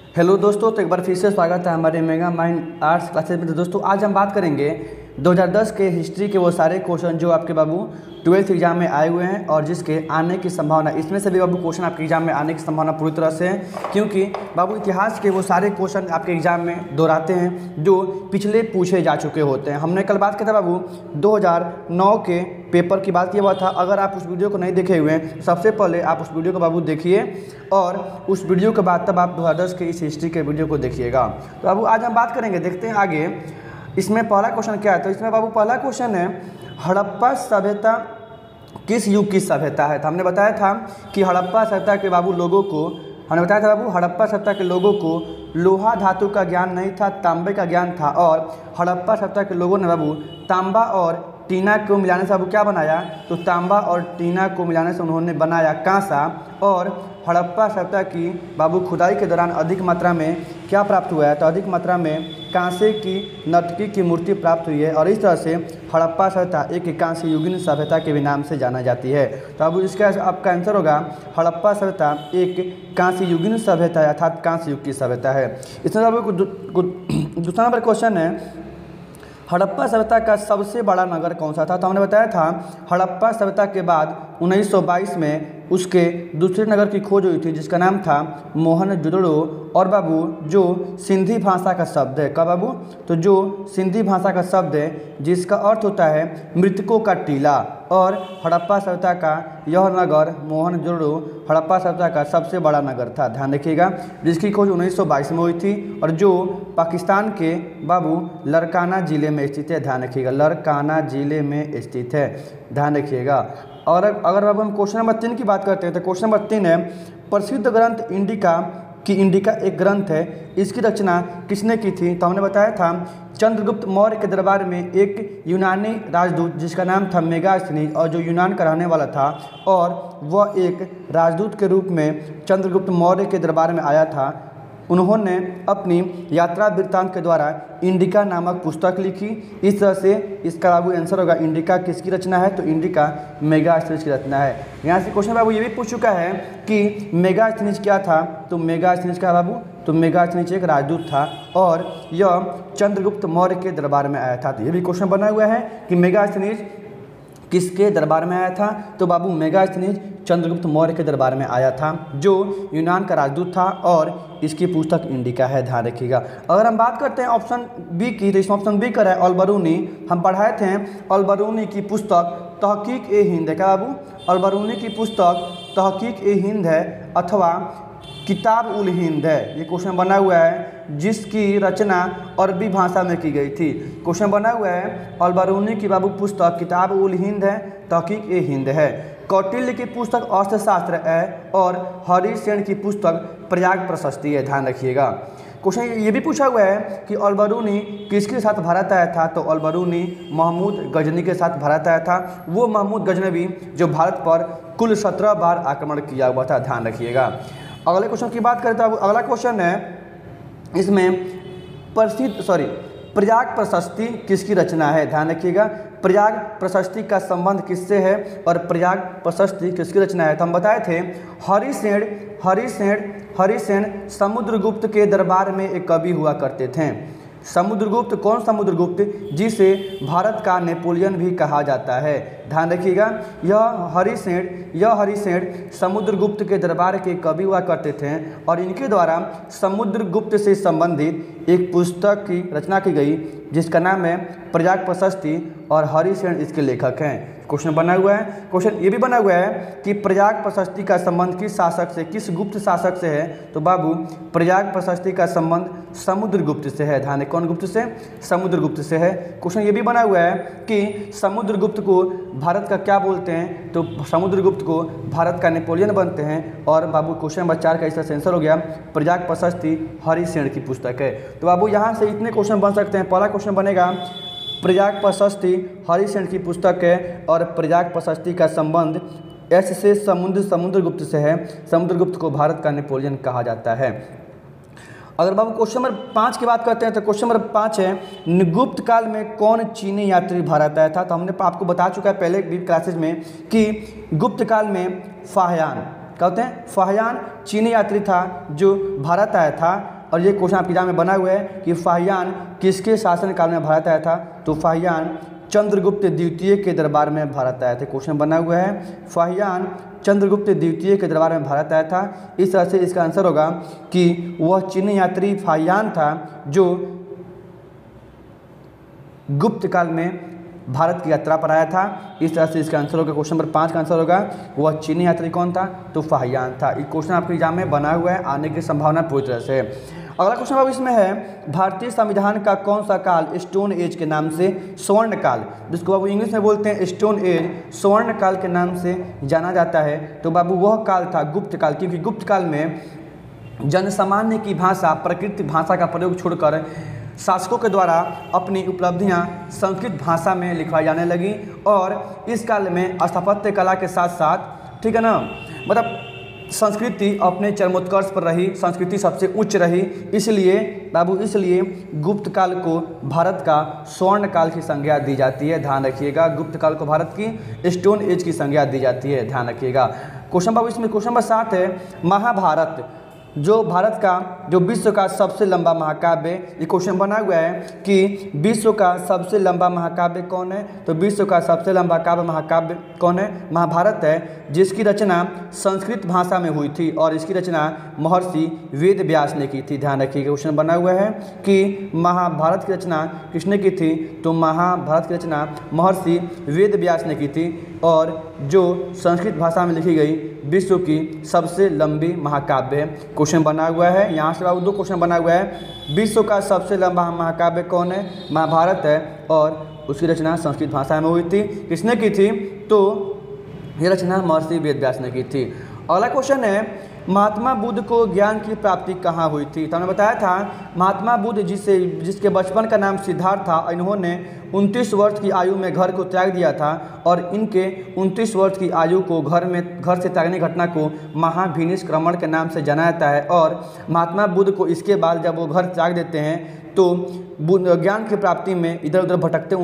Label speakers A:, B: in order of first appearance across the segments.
A: Hello दोस्तों, तो एक बार फिर से स्वागत है हमारे मेगा माइंड आर्ट्स क्लासेस में। तो दोस्तों आज हम बात करेंगे 2010 के हिस्ट्री के वो सारे क्वेश्चन जो आपके बाबू 12th एग्जाम में आए हुए हैं और जिसके आने की संभावना, इसमें से भी बाबू क्वेश्चन आपके एग्जाम में आने की संभावना पूरी तरह से है, क्योंकि बाबू इतिहास के वो सारे क्वेश्चन आपके एग्जाम में दोहराते हैं जो पिछले पूछे जा चुके होते हैं। हमने कल बात किया था बाबू 2009 के पेपर की बात किया हुआ था। अगर आप उस वीडियो को नहीं देखे हुए हैं, सबसे पहले आप उस वीडियो को बाबू देखिए और उस वीडियो के बाद तब आप 2010 के इस हिस्ट्री के वीडियो को देखिएगा। तो बाबू आज हम बात करेंगे, देखते हैं आगे इसमें पहला क्वेश्चन क्या है। तो इसमें बाबू पहला क्वेश्चन है, हड़प्पा सभ्यता किस युग की सभ्यता है। तो हमने बताया था कि हड़प्पा सभ्यता के बाबू लोगों को, हमने बताया था बाबू हड़प्पा सभ्यता के लोगों को लोहा धातु का ज्ञान नहीं था, तांबे का ज्ञान था। और हड़प्पा सभ्यता के लोगों ने बाबू तांबा और टीना को मिलाने से बाबू क्या बनाया, तो तांबा और टीना को मिलाने से उन्होंने बनाया कांसा। और हड़प्पा सभ्यता की बाबू खुदाई के दौरान अधिक मात्रा में क्या प्राप्त हुआ है, तो अधिक मात्रा में कांसे की नर्तकी की मूर्ति प्राप्त हुई है। और इस तरह से हड़प्पा सभ्यता एक कांस्य युगीन सभ्यता के भी नाम से जाना जाती है। तो अब इसका आपका आंसर होगा हड़प्पा सभ्यता एक कांस्य युगीन सभ्यता है, अर्थात कांस्य युग की सभ्यता है। इसमें बाबू दूसरा नंबर क्वेश्चन है, हड़प्पा सभ्यता का सबसे बड़ा नगर कौन सा था। तो हमने बताया था हड़प्पा सभ्यता के बाद 1922 में उसके दूसरे नगर की खोज हुई थी जिसका नाम था मोहनजोदड़ो। और बाबू जो सिंधी भाषा का शब्द है, क्या बाबू, तो जो सिंधी भाषा का शब्द है जिसका अर्थ होता है मृतकों का टीला। और हड़प्पा सभ्यता का यह नगर मोहनजोदड़ो हड़प्पा सभ्यता का सबसे बड़ा नगर था, ध्यान रखिएगा, जिसकी खोज 1922 में हुई थी और जो पाकिस्तान के बाबू लरकाना ज़िले में स्थित है, ध्यान रखिएगा, लरकाना ज़िले में स्थित है, ध्यान रखिएगा। और अगर बाबू हम क्वेश्चन नंबर 3 की बात करते हैं तो क्वेश्चन नंबर 3 है, प्रसिद्ध ग्रंथ इंडिका एक ग्रंथ है, इसकी रचना किसने की थी। तो हमने बताया था चंद्रगुप्त मौर्य के दरबार में एक यूनानी राजदूत जिसका नाम था मेगास्थनीज, और जो यूनान का रहने वाला था और वह एक राजदूत के रूप में चंद्रगुप्त मौर्य के दरबार में आया था। उन्होंने अपनी यात्रा वृत्तांत के द्वारा इंडिका नामक पुस्तक लिखी। इस तरह से इसका बाबू आंसर होगा इंडिका किसकी रचना है, तो इंडिका मेगास्थनीज की रचना है। यहाँ से क्वेश्चन बाबू ये भी पूछ चुका है कि मेगास्थनीज क्या था, तो मेगास्थनीज क्या बाबू, तो मेगास्थनीज एक राजदूत था और यह चंद्रगुप्त मौर्य के दरबार में आया था। तो ये भी क्वेश्चन बना हुआ है कि मेगास्थनीज किसके दरबार में आया था, तो बाबू मेगास्थनीज चंद्रगुप्त मौर्य के दरबार में आया था जो यूनान का राजदूत था और इसकी पुस्तक इंडिका है, ध्यान रखिएगा। अगर हम बात करते हैं ऑप्शन बी की, तो इसमें ऑप्शन बी का है अलबरूनी। हम पढ़ाए थे अलबरूनी की पुस्तक तहकीक ए हिंद है, क्या बाबू, अलबरूनी की पुस्तक तहकीक ए हिंद है अथवा किताब उल हिंद है। ये क्वेश्चन बना हुआ है जिसकी रचना अरबी भाषा में की गई थी। क्वेश्चन बना हुआ है अलबरूनी की बाबू पुस्तक किताब उल हिंद है, तहकीक ए हिंद है। कौटिल्य की पुस्तक अर्थशास्त्र है और हरिसेन की पुस्तक प्रयाग प्रशस्ति है, ध्यान रखिएगा। क्वेश्चन ये भी पूछा हुआ है कि अलबरूनी किसके साथ भारत आया था, तो अलबरूनी महमूद गजनी के साथ भारत आया था। वो महमूद गजनवी जो भारत पर कुल 17 बार आक्रमण किया हुआ था, ध्यान रखिएगा। अगले क्वेश्चन की बात करें तो अगला क्वेश्चन है, इसमें प्रयाग प्रशस्ति किसकी रचना है, ध्यान रखिएगा। प्रयाग प्रशस्ति का संबंध किससे है और प्रयाग प्रशस्ति किसकी रचना है। तो हम बताए थे हरिसेन समुद्रगुप्त के दरबार में एक कवि हुआ करते थे। समुद्रगुप्त, कौन समुद्रगुप्त, जिसे भारत का नेपोलियन भी कहा जाता है, ध्यान रखिएगा। यह हरिसेन समुद्रगुप्त के दरबार के कवि हुआ करते थे और इनके द्वारा समुद्रगुप्त से संबंधित एक पुस्तक की रचना की गई जिसका नाम है प्रयाग प्रशस्ति और हरिसेन इसके लेखक हैं। क्वेश्चन बना हुआ है, क्वेश्चन ये भी बना हुआ है कि प्रयाग प्रशस्ति का संबंध किस शासक से, किस गुप्त शासक से है, तो बाबू प्रयाग प्रशस्ति का संबंध समुद्रगुप्त से है, ध्यान, कौन गुप्त से, समुद्रगुप्त से है। क्वेश्चन ये भी बना हुआ है कि समुद्रगुप्त को भारत का क्या बोलते हैं, तो समुद्रगुप्त को भारत का नेपोलियन बनते हैं। और बाबू क्वेश्चन नंबर 4 का इसका आंसर हो गया प्रयाग प्रशस्ति हरिसेन की पुस्तक है। तो बाबू यहाँ से इतने क्वेश्चन बन सकते हैं। पहला क्वेश्चन बनेगा प्रयाग प्रशस्ति हरिसेन की पुस्तक है और प्रयाग प्रशस्ति का संबंध एस से समुद्रगुप्त से है। समुद्रगुप्त को भारत का नेपोलियन कहा जाता है। अगर बाबू क्वेश्चन नंबर 5 की बात करते हैं तो क्वेश्चन नंबर 5 है, गुप्त काल में कौन चीनी यात्री भारत आया था। तो हमने आपको बता चुका है पहले भी क्लासेज में कि गुप्त काल में फाहयान, क्या होते हैं, फाहयान चीनी यात्री था जो भारत आया था और ये क्वेश्चन आपके एग्जाम में बना हुआ है कि फाहियान किसके शासनकाल में भारत आया था, तो फाहियान चंद्रगुप्त द्वितीय के दरबार में भारत आया था। क्वेश्चन बना हुआ है फाहियान चंद्रगुप्त द्वितीय के दरबार में भारत आया था। इस तरह से इसका आंसर होगा कि वह चीनी यात्री फाहियान था जो गुप्त काल में भारत की यात्रा पर आया था। इस तरह से इसका आंसर होगा, क्वेश्चन नंबर 5 का आंसर होगा वह चीनी यात्री कौन था, तो फाहियान था। ये क्वेश्चन आपके एग्जाम में बना हुआ है, आने की संभावना पूरी तरह से। अगला क्वेश्चन अब इसमें है भारतीय संविधान का कौन सा काल स्टोन एज के नाम से, स्वर्ण काल, जिसको बाबू इंग्लिश में बोलते हैं स्टोन एज, स्वर्ण काल के नाम से जाना जाता है। तो बाबू वह काल था गुप्त काल, क्योंकि गुप्त काल में जनसामान्य की भाषा प्राकृतिक भाषा का प्रयोग छोड़कर शासकों के द्वारा अपनी उपलब्धियां संस्कृत भाषा में लिखवाई जाने लगी। और इस काल में स्थापत्य कला के साथ साथ, ठीक है ना, मतलब संस्कृति अपने चरमोत्कर्ष पर रही, संस्कृति सबसे उच्च रही। इसलिए बाबू इसलिए गुप्त काल को भारत का स्वर्ण काल की संज्ञा दी जाती है, ध्यान रखिएगा। गुप्त काल को भारत की स्टोन एज की संज्ञा दी जाती है, ध्यान रखिएगा। क्वेश्चन बाबू इसमें क्वेश्चन नंबर 7 है महाभारत जो भारत का जो विश्व का सबसे लंबा महाकाव्य, ये क्वेश्चन बना हुआ है कि विश्व का सबसे लंबा महाकाव्य कौन है, तो विश्व का सबसे लंबा काव्य महाकाव्य कौन है, महाभारत है, जिसकी रचना संस्कृत भाषा में हुई थी और इसकी रचना महर्षि वेद व्यास ने की थी। ध्यान रखिएगा, क्वेश्चन बना हुआ है कि महाभारत की रचना किसने की थी, तो महाभारत की रचना महर्षि वेद व्यास ने की थी और जो संस्कृत भाषा में लिखी गई विश्व की सबसे लंबी महाकाव्य है। क्वेश्चन बना हुआ है, यहाँ से बाबू 2 क्वेश्चन बना हुआ है। विश्व का सबसे लंबा महाकाव्य कौन है, महाभारत है और उसकी रचना संस्कृत भाषा में हुई थी। किसने की थी, तो ये रचना महर्षि वेद व्यास ने की थी। अगला क्वेश्चन है महात्मा बुद्ध को ज्ञान की प्राप्ति कहाँ हुई थी, तो हमने बताया था महात्मा बुद्ध जिसके बचपन का नाम सिद्धार्थ था, इन्होंने 29 वर्ष की आयु में घर को त्याग दिया था और इनके 29 वर्ष की आयु को घर से त्यागने घटना को महाभिनिष्क्रमण के नाम से जाना जाता है। और महात्मा बुद्ध को इसके बाद जब वो घर त्याग देते हैं तो ज्ञान की प्राप्ति में इधर उधर भटकते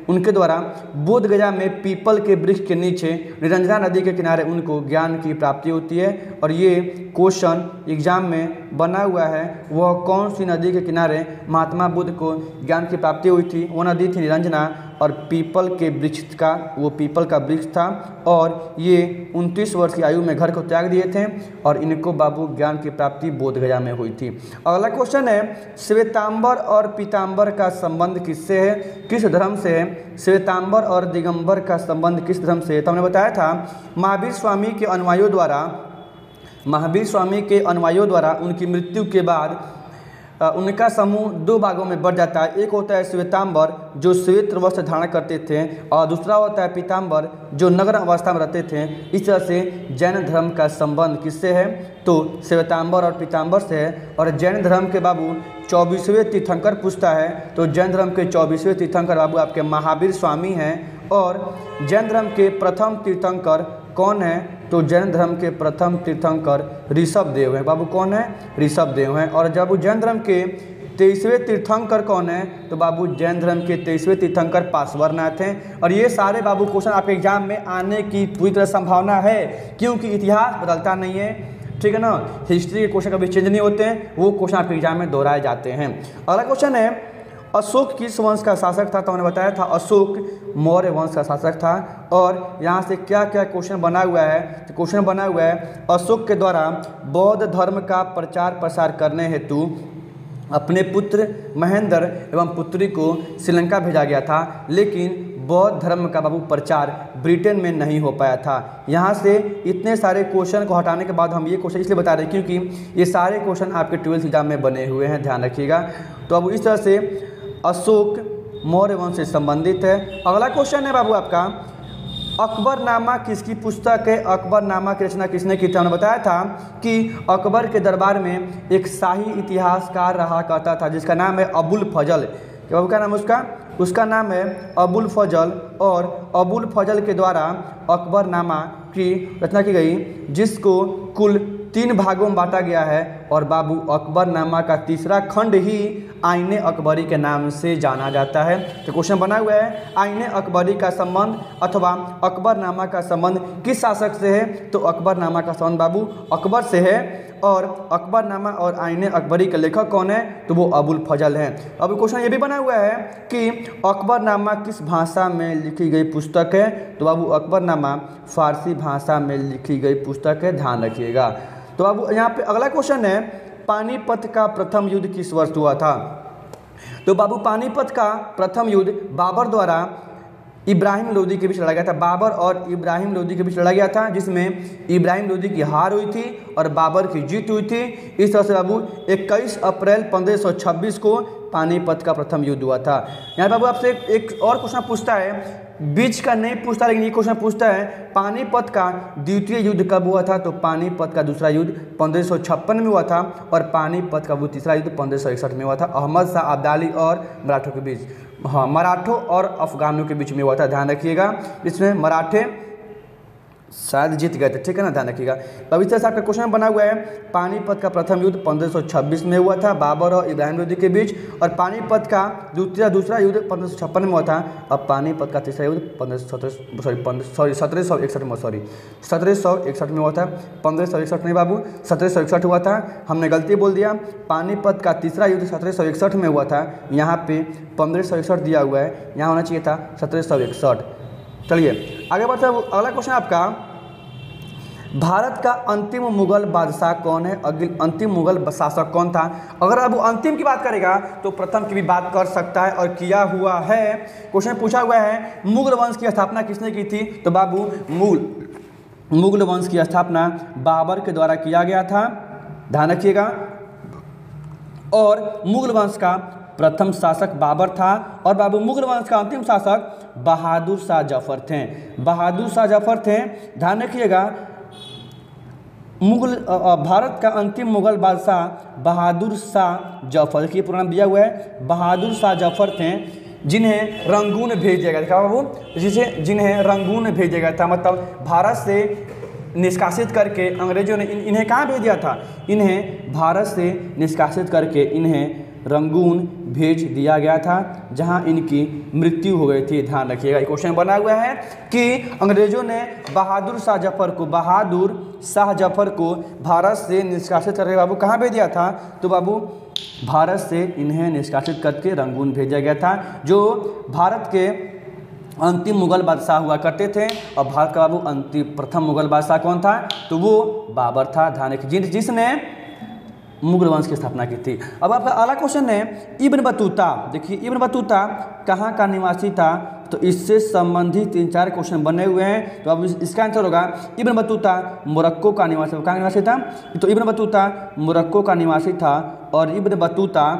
A: उनके द्वारा बोध गया में पीपल के वृक्ष के नीचे निरंजना नदी के किनारे उनको ज्ञान की प्राप्ति होती है। और ये क्वेश्चन एग्जाम में बना हुआ है, वह कौन सी नदी के किनारे महात्मा बुद्ध को ज्ञान की प्राप्ति हुई थी, वो नदी थी निरंजना और पीपल के वृक्ष का वो पीपल का वृक्ष था। और ये 29 वर्ष की आयु में घर को त्याग दिए थे और इनको बाबू ज्ञान की प्राप्ति बोध गया में हुई थी। अगला क्वेश्चन है श्वेतांबर और पीतांबर का संबंध किससे है, किस धर्म से है, श्वेतांबर और दिगंबर का संबंध किस धर्म से है, तो हमने बताया था महावीर स्वामी के अनुयायियों द्वारा उनकी मृत्यु के बाद उनका समूह 2 भागों में बढ़ जाता है। एक होता है श्वेतांबर जो श्वेत वस्त्र धारण करते थे और दूसरा होता है पीतांबर जो नग्न अवस्था में रहते थे। इस तरह से जैन धर्म का संबंध किससे है, तो श्वेतांबर और पीतांबर से है। और जैन धर्म के बाबू 24वें तीर्थंकर पूछता है, तो जैन धर्म के 24वें तीर्थंकर बाबू आपके महावीर स्वामी हैं। और जैन धर्म के प्रथम तीर्थंकर कौन है, तो जैन धर्म के प्रथम तीर्थंकर ऋषभ देव हैं। बाबू कौन है, ऋषभ देव हैं। और जब जैन धर्म के 23वें तीर्थंकर कौन है, तो बाबू जैन धर्म के 23वें तीर्थंकर पार्श्वनाथ हैं। और ये सारे बाबू क्वेश्चन आपके एग्जाम में आने की पूरी तरह संभावना है, क्योंकि इतिहास बदलता नहीं है, ठीक है ना। हिस्ट्री के क्वेश्चन कभी चेंज नहीं होते हैं, वो क्वेश्चन आपके एग्जाम में दोहराए जाते हैं। अगला क्वेश्चन है अशोक किस वंश का शासक था, तो हमने बताया था अशोक मौर्य वंश का शासक था। और यहाँ से क्या क्या क्वेश्चन बना हुआ है, तो क्वेश्चन बना हुआ है अशोक के द्वारा बौद्ध धर्म का प्रचार प्रसार करने हेतु अपने पुत्र महेंद्र एवं पुत्री को श्रीलंका भेजा गया था, लेकिन बौद्ध धर्म का बाबू प्रचार ब्रिटेन में नहीं हो पाया था। यहाँ से इतने सारे क्वेश्चन को हटाने के बाद हम ये क्वेश्चन इसलिए बता रहे हैं क्योंकि ये सारे क्वेश्चन आपके 12th एग्जाम में बने हुए हैं, ध्यान रखिएगा। तो अब इस तरह से अशोक मौर्य वंश से संबंधित है। अगला क्वेश्चन है बाबू आपका अकबरनामा किसकी पुस्तक है, अकबरनामा की रचना किसने की थी। हमने बताया था कि अकबर के दरबार में एक शाही इतिहासकार रहा करता था जिसका नाम है अबुल फजल। बाबू का नाम उसका नाम है अबुल फजल। और अबुल फजल के द्वारा अकबरनामा की रचना की गई, जिसको कुल 3 भागों में बांटा गया है। और बाबू अकबरनामा का तीसरा खंड ही आईने अकबरी के नाम से जाना जाता है। तो क्वेश्चन बना हुआ है आईने अकबरी का संबंध अथवा अकबरनामा का संबंध किस शासक से है, तो अकबरनामा का संबंध बाबू अकबर से है। और अकबरनामा और आईने अकबरी के लेखक कौन है? तो वो अबुल फजल हैं। अब क्वेश्चन ये भी बना हुआ है कि अकबरनामा किस भाषा में लिखी गई पुस्तक है? तो बाबू अकबरनामा फारसी भाषा में लिखी गई पुस्तक है, ध्यान रखिएगा। तो बाबू यहाँ पे अगला क्वेश्चन है, पानीपत का प्रथम युद्ध किस वर्ष हुआ था? तो बाबू पानीपत का प्रथम युद्ध बाबर द्वारा इब्राहिम लोदी के बीच लड़ा गया था। बाबर और इब्राहिम लोदी के बीच लड़ा गया था, जिसमें इब्राहिम लोदी की हार हुई थी और बाबर की जीत हुई थी। इस तरह से बाबू 21 अप्रैल 1526 को पानीपत का प्रथम युद्ध हुआ था। यहाँ बाबू आपसे एक और क्वेश्चन पूछता है, बीच का नहीं पूछता लेकिन ये क्वेश्चन पूछता है, पानीपत का द्वितीय युद्ध कब हुआ था? तो पानीपत का दूसरा युद्ध 1556 में हुआ था और पानीपत का वो तीसरा युद्ध 1561 में हुआ था, अहमद शाह अब्दाली और मराठों के बीच। हाँ, मराठों और अफगानों के बीच में हुआ था, ध्यान रखिएगा। इसमें मराठे शायद जीत गए थे, ठीक है ना, ध्यान रखिएगा। अब इस तरह से आपका क्वेश्चन बना हुआ है, पानीपत का प्रथम युद्ध 1526 में हुआ था बाबर और इब्राहिम लोदी के बीच, और पानीपत का दूसरा युद्ध 1556 में हुआ था। अब पानीपत का तीसरा युद्ध 1761 में हुआ था। 1561 नहीं बाबू, 1761 हुआ था, हमने गलती बोल दिया। पानीपत का तीसरा युद्ध 1761 में हुआ था, यहाँ पे 1561 दिया हुआ है, यहाँ होना चाहिए था 1761। चलिए आगे बढ़ते हैं। अगला क्वेश्चन आपका, भारत का अंतिम मुगल बादशाह कौन है? अंतिम मुगल शासक कौन था? अगर अब अंतिम की बात करेगा तो प्रथम की भी बात कर सकता है और किया हुआ है। क्वेश्चन पूछा हुआ है, मुगल वंश की स्थापना किसने की थी? तो बाबू मुगल वंश की स्थापना बाबर के द्वारा किया गया था, ध्यान रखिएगा। और मुगल वंश का प्रथम शासक बाबर था और बाबू मुगल वंश का अंतिम शासक बहादुर शाह जफर थे। बहादुर शाह जफर थे, ध्यान रखिएगा। भारत का अंतिम मुगल बादशाह बहादुर शाह जफर, की पूरा नाम दिया हुआ है बहादुर शाह जफर थे, जिन्हें रंगून भेज दिया गया था। बाबू जिन्हें रंगून भेजा गया था, मतलब भारत से निष्कासित करके अंग्रेजों ने इन्हें कहाँ भेज दिया था? इन्हें भारत से निष्कासित करके इन्हें रंगून भेज दिया गया था, जहां इनकी मृत्यु हो गई थी, ध्यान रखिएगा। ये क्वेश्चन बना हुआ है कि अंग्रेजों ने बहादुर शाह जफर को भारत से निष्कासित करके बाबू कहाँ भेज दिया था? तो बाबू भारत से इन्हें निष्कासित करके रंगून भेजा गया था, जो भारत के अंतिम मुगल बादशाह हुआ करते थे। और भारत का बाबू प्रथम मुगल बादशाह कौन था? तो वो बाबर था, ध्यान रखिए, जिसने मुगल वंश की स्थापना की थी। अब आपका अगला क्वेश्चन है, इब्न बतूता। देखिए इब्न बतूता कहाँ का निवासी था? तो इससे संबंधित 3-4 क्वेश्चन बने हुए हैं। तो अब इसका आंसर होगा, इब्न बतूता मोरक्को का निवासी। कहाँ निवासी था? तो इब्न बतूता मोरक्को का निवासी था और इब्न बतूता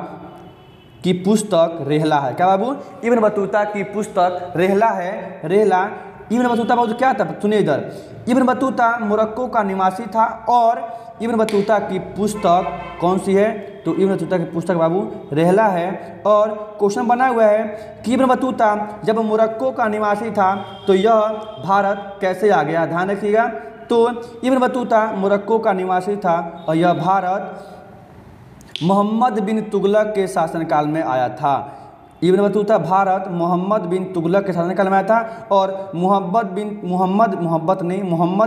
A: की पुस्तक रेहला है। क्या बाबू? इब्न बतूता की पुस्तक रेहला है। रेहला इब्न बतूता बाबू क्या था? सुनिए इधर, इब्न बतूता मोरक्को का निवासी था और इब्न बतूता की पुस्तक कौन सी है? तो इब्न बतूता की पुस्तक बाबू रेहला है। और क्वेश्चन बना हुआ है कि इब्न बतूता जब मोरक्को का निवासी था तो यह भारत कैसे आ गया? ध्यान रखिएगा। तो इब्न बतूता मोरक्को का निवासी था और यह भारत मोहम्मद बिन तुगलक के शासनकाल में आया था। इब्न बतूता भारत मोहम्मद बिन तुगलक के शासनकाल में आया था और मोहम्मद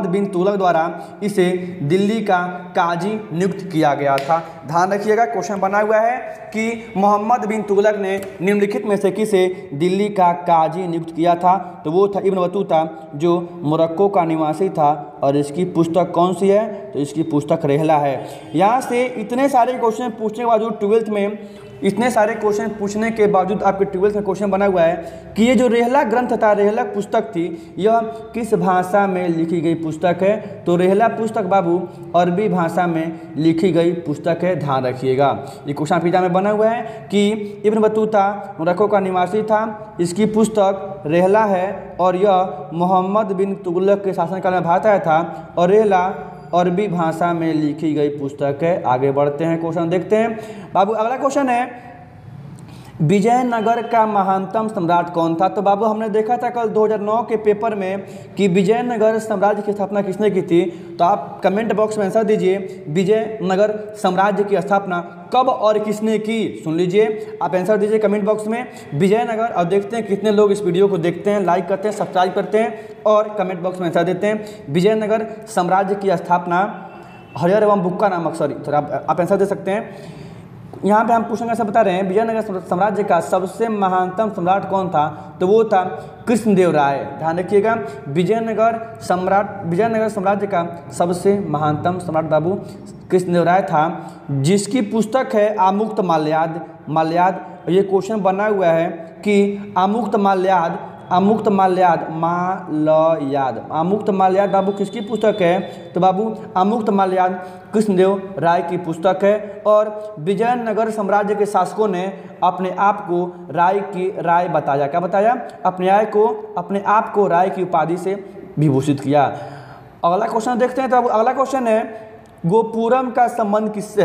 A: बिन तुगलक द्वारा इसे दिल्ली का काजी नियुक्त किया गया था। ध्यान रखिएगा, क्वेश्चन बना हुआ है कि मोहम्मद बिन तुगलक ने निम्नलिखित में से किसे दिल्ली का काजी नियुक्त किया था? तो वो था इब्न बतूता, जो मोरक्को का निवासी था। और इसकी पुस्तक कौन सी है? तो इसकी पुस्तक रेहला है। यहाँ से इतने सारे क्वेश्चन पूछने के बावजूद 12th में इतने सारे क्वेश्चन पूछने के बावजूद आपके 12th में क्वेश्चन बना हुआ है कि ये जो रेहला ग्रंथ था, रेहला पुस्तक थी, यह किस भाषा में लिखी गई पुस्तक है? तो रेहला पुस्तक बाबू अरबी भाषा में लिखी गई पुस्तक है, ध्यान रखिएगा। ये क्वेश्चन पिता में बना हुआ है कि इब्न बतूता मोरक्को का निवासी था, इसकी पुस्तक रेहला है और यह मोहम्मद बिन तुगलक के शासनकाल में भारत आया था और रेहला अरबी भाषा में लिखी गई पुस्तक है। आगे बढ़ते हैं, क्वेश्चन देखते हैं बाबू। अगला क्वेश्चन है, विजयनगर का महानतम सम्राट कौन था? तो बाबू हमने देखा था कल 2009 के पेपर में कि विजयनगर साम्राज्य की स्थापना किसने की थी। तो आप कमेंट बॉक्स में आंसर दीजिए, विजयनगर साम्राज्य की स्थापना कब और किसने की? सुन लीजिए, आप आंसर दीजिए कमेंट बॉक्स में विजयनगर। और देखते हैं कितने लोग इस वीडियो को देखते हैं, लाइक करते हैं, सब्सक्राइब करते हैं और कमेंट बॉक्स में आंसर देते हैं। विजयनगर साम्राज्य की स्थापना हरिहर एवं बुक्का नामक, सॉरी थोड़ा आप आंसर दे सकते हैं। यहाँ पे हम क्वेश्चन ऐसा बता रहे हैं, विजयनगर साम्राज्य का सबसे महानतम सम्राट कौन था, तो वो था कृष्णदेव राय। ध्यान रखिएगा, विजयनगर साम्राज्य का सबसे महानतम सम्राट बाबू कृष्णदेव राय था, जिसकी पुस्तक है आमुक्त माल्याद। ये क्वेश्चन बना हुआ है कि आमुक्त माल्याद बाबू किसकी पुस्तक है, तो बाबू आमुक्त माल्याद कृष्णदेव राय की पुस्तक है। और विजयनगर साम्राज्य के शासकों ने अपने आप को राय बताया, क्या बताया, अपने आप को राय की उपाधि से विभूषित किया। अगला क्वेश्चन देखते हैं। तो अगला क्वेश्चन है, गोपुरम का संबंध किससे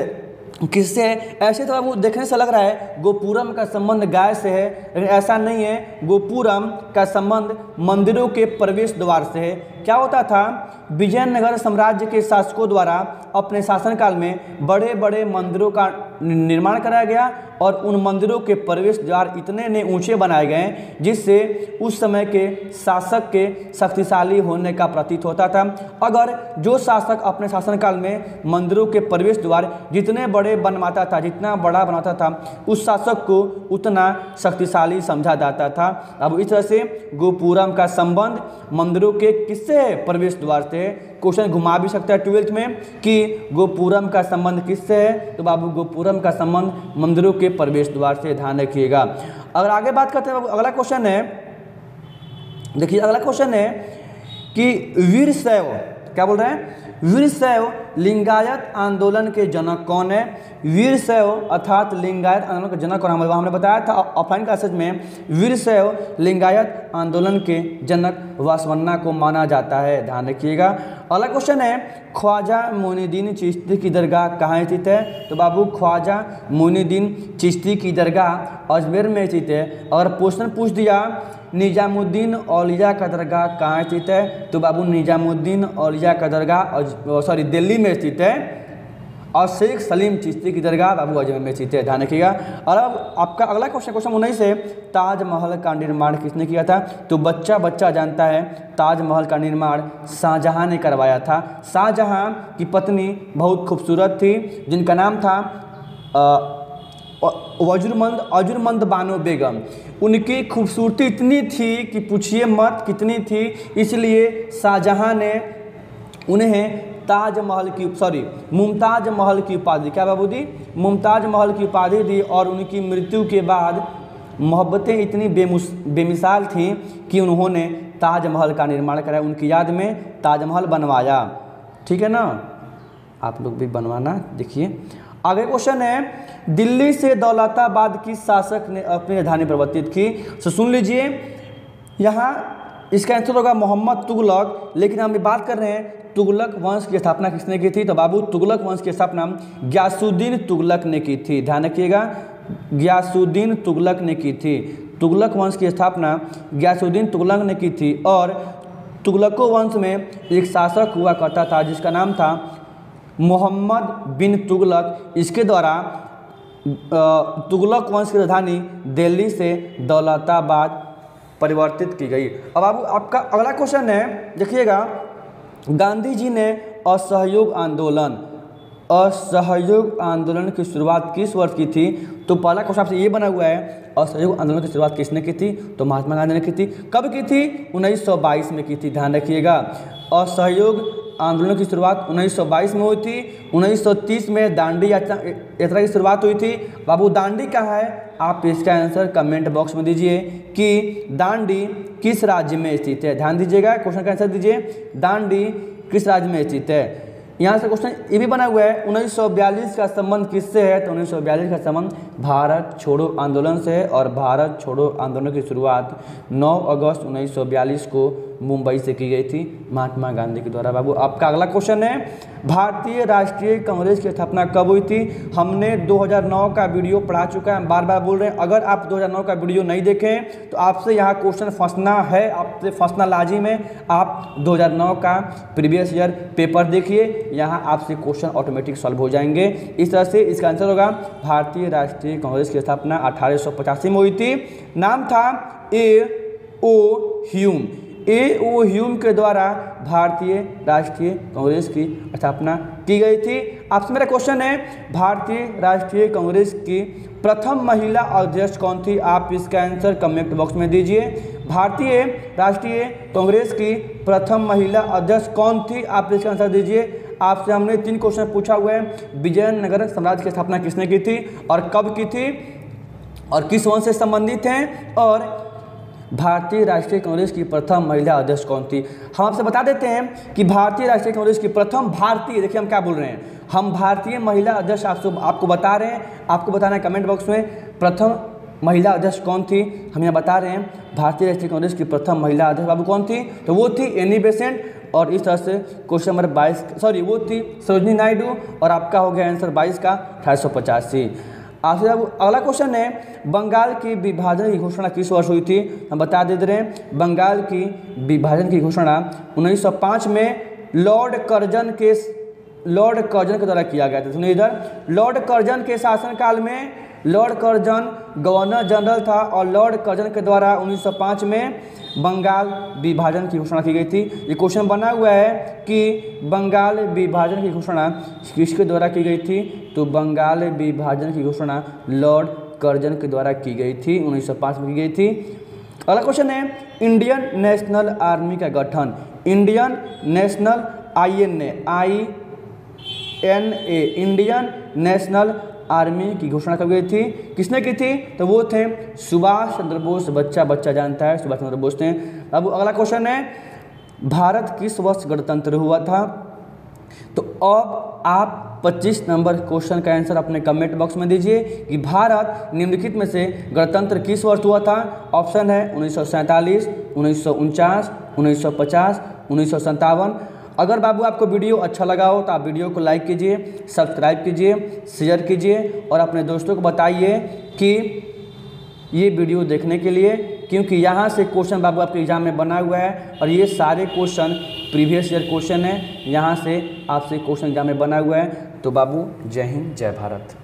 A: है। ऐसे तो बाबू देखने से लग रहा है गोपुरम का संबंध गाय से है, लेकिन ऐसा नहीं है। गोपुरम का संबंध मंदिरों के प्रवेश द्वार से है। क्या होता था, विजयनगर साम्राज्य के शासकों द्वारा अपने शासनकाल में बड़े बड़े मंदिरों का निर्माण कराया गया और उन मंदिरों के प्रवेश द्वार इतने ऊंचे बनाए गए जिससे उस समय के शासक के शक्तिशाली होने का प्रतीत होता था। अगर जो शासक अपने शासनकाल में मंदिरों के प्रवेश द्वार जितने बड़े बनवाता था, जितना बड़ा बनाता था, उस शासक को उतना शक्तिशाली समझा जाता था। अब इस तरह से गोपुरम का संबंध मंदिरों के किससे प्रवेश द्वार से। क्वेश्चन घुमा भी सकता है 12th में कि गोपुरम का संबंध किससे है, तो बाबू गोपुरम का संबंध मंदिरों के प्रवेश द्वार से। ध्यान रखिएगा। अगर आगे बात करते हैं, अगला क्वेश्चन है, देखिए अगला क्वेश्चन है कि वीरशैव, क्या बोल रहे हैं, वीरशैव लिंगायत आंदोलन के जनक कौन है। वीरशैव अर्थात लिंगायत आंदोलन के जनक कौन, हमने बताया था ऑफलाइन क्लासेज में, वीरशैव लिंगायत आंदोलन के जनक वासवन्ना को माना जाता है। ध्यान रखिएगा। अगला क्वेश्चन है, ख्वाजा मोइनुद्दीन चिश्ती की दरगाह कहाँ स्थित है, तो बाबू ख्वाजा मोइनुद्दीन चिश्ती की दरगाह अजमेर में स्थित है। अगर क्वेश्चन पूछ दिया निजामुद्दीन औलिया का दरगाह कहाँ स्थित है, तो बाबू निजामुद्दीन औलिया का दरगाह दिल्ली में स्थित है। और शेख सलीम चिश्ती की दरगाह बाबू अजमेर में स्थित है। ध्यान रखिएगा। और अब आपका अगला क्वेश्चन 19 है, ताजमहल का निर्माण किसने किया था, तो बच्चा जानता है ताजमहल का निर्माण शाहजहां ने करवाया था। शाहजहां की पत्नी बहुत खूबसूरत थी, जिनका नाम था अजुर्मंद बानो बेगम। उनकी खूबसूरती इतनी थी कि पूछिए मत कितनी थी, इसलिए शाहजहां ने उन्हें मुमताज महल की उपाधि, क्या बाबू दी, मुमताज महल की उपाधि दी। और उनकी मृत्यु के बाद मोहब्बतें इतनी बेमिसाल थीं कि उन्होंने ताजमहल का निर्माण कराया, उनकी याद में ताजमहल बनवाया। ठीक है ना, आप लोग भी बनवाना। देखिए आगे क्वेश्चन है, दिल्ली से दौलताबाद किस शासक ने अपनी राजधानी परिवर्तित की, तो सुन लीजिए। यहाँ इसका आंसर होगा मोहम्मद तुगलक। लेकिन हम बात कर रहे हैं तुगलक वंश की स्थापना किसने की थी, तो बाबू तुगलक वंश की स्थापना गियासुद्दीन तुगलक ने की थी। ध्यान रखिएगा, गियासुद्दीन तुगलक ने की थी। तुगलक वंश की स्थापना गियासुद्दीन तुगलक ने की थी। और तुगलकों वंश में एक शासक हुआ करता था जिसका नाम था मोहम्मद बिन तुगलक। इसके द्वारा तुगलक वंश की राजधानी दिल्ली से दौलताबाद परिवर्तित की गई। अब आपका अगला क्वेश्चन है, देखिएगा, गांधी जी ने असहयोग आंदोलन की शुरुआत किस वर्ष की थी, तो पहला क्वेश्चन आपसे ये बना हुआ है, असहयोग आंदोलन की शुरुआत किसने की थी, तो महात्मा गांधी ने की थी। कब की थी, 1922 में की थी। ध्यान रखिएगा, असहयोग आंदोलन की शुरुआत 1922 में हुई थी। 1930 में दांडी यात्रा की शुरुआत हुई थी। बाबू दांडी कहाँ है, आप इसका आंसर कमेंट बॉक्स में दीजिए कि दांडी किस राज्य में स्थित है। ध्यान दीजिएगा, क्वेश्चन का आंसर दीजिए, दांडी किस राज्य में स्थित है। यहाँ से क्वेश्चन ये भी बना हुआ है, 1942 का संबंध किससे है, तो 1942 का संबंध भारत छोड़ो आंदोलन से है। और भारत छोड़ो आंदोलन की शुरुआत 9 अगस्त 1942 को मुंबई से की गई थी महात्मा गांधी के द्वारा। बाबू आपका अगला क्वेश्चन है, भारतीय राष्ट्रीय कांग्रेस की स्थापना कब हुई थी। हमने 2009 का वीडियो पढ़ा चुका है, बार बार बोल रहे हैं। अगर आप 2009 का वीडियो नहीं देखें तो आपसे यहाँ क्वेश्चन फंसना है, आपसे फंसना लाजिम है। आप 2009 का प्रीवियस ईयर पेपर देखिए, यहाँ आपसे क्वेश्चन ऑटोमेटिक सॉल्व हो जाएंगे। इस तरह से इसका आंसर होगा भारतीय राष्ट्रीय कांग्रेस की स्थापना 1885 में हुई थी। नाम था A.O. ह्यूम। A.O. ह्यूम के द्वारा भारतीय राष्ट्रीय कांग्रेस की स्थापना की गई थी। आपसे मेरा क्वेश्चन है, भारतीय राष्ट्रीय कांग्रेस की प्रथम महिला अध्यक्ष कौन थी? आप इसका आंसर कमेंट बॉक्स में दीजिए। भारतीय राष्ट्रीय कांग्रेस की प्रथम महिला अध्यक्ष कौन थी? आप इसका आंसर दीजिए। आपसे हमने 3 क्वेश्चन पूछा हुआ है। विजयनगर साम्राज्य की स्थापना किसने की थी और कब की थी और किस वंश से संबंधित हैं, और भारतीय राष्ट्रीय कांग्रेस की प्रथम महिला अध्यक्ष कौन थी? हम आपसे बता देते हैं कि भारतीय राष्ट्रीय कांग्रेस की प्रथम भारतीय, देखिए हम क्या बोल रहे हैं, हम भारतीय महिला अध्यक्ष आपको बता रहे हैं। आपको बताना है कमेंट बॉक्स में प्रथम महिला अध्यक्ष कौन थी। हम यहाँ बता रहे हैं भारतीय राष्ट्रीय कांग्रेस की प्रथम महिला अध्यक्ष बाबू कौन थी, तो वो थी एनी बेसेंट। और इस तरह से क्वेश्चन नंबर 22 वो थी सरोजिनी नायडू, और आपका हो गया आंसर 22 का 1885। आपसे अगला क्वेश्चन है, बंगाल की विभाजन की घोषणा किस वर्ष हुई थी? हम बता दे रहे हैं, बंगाल की विभाजन की घोषणा 1905 में लॉर्ड कर्जन के द्वारा किया गया था। सुनिए इधर, लॉर्ड कर्जन के शासनकाल में लॉर्ड कर्जन गवर्नर जनरल था और लॉर्ड कर्जन के द्वारा 1905 में बंगाल विभाजन की घोषणा की गई थी। ये क्वेश्चन बना हुआ है कि बंगाल विभाजन की घोषणा किसके द्वारा की गई थी? तो बंगाल विभाजन की घोषणा लॉर्ड कर्जन के द्वारा की गई थी, 1905 में की गई थी। अगला क्वेश्चन है, इंडियन नेशनल आर्मी का गठन, Indian national INA Indian national army की घोषणा कब गई थी? किसने की थी? तो वो थे सुभाष चंद्र बोस। बच्चा जानता है सुभाष चंद्र बोस थे। अब अगला क्वेश्चन है, भारत किस वर्ष गणतंत्र हुआ था? तो अब आप 25 नंबर क्वेश्चन का आंसर अपने कमेंट बॉक्स में दीजिए कि भारत निम्नलिखित में से गणतंत्र किस वर्ष हुआ था? ऑप्शन है 1947, 1949, 1950, 1957। अगर बाबू आपको वीडियो अच्छा लगा हो तो आप वीडियो को लाइक कीजिए, सब्सक्राइब कीजिए, शेयर कीजिए और अपने दोस्तों को बताइए कि ये वीडियो देखने के लिए, क्योंकि यहाँ से क्वेश्चन बाबू आपके एग्जाम में बना हुआ है और ये सारे क्वेश्चन प्रीवियस ईयर क्वेश्चन है, यहाँ से आपसे क्वेश्चन एग्जाम में बना हुआ है। तो बाबू जय हिंद, जय भारत।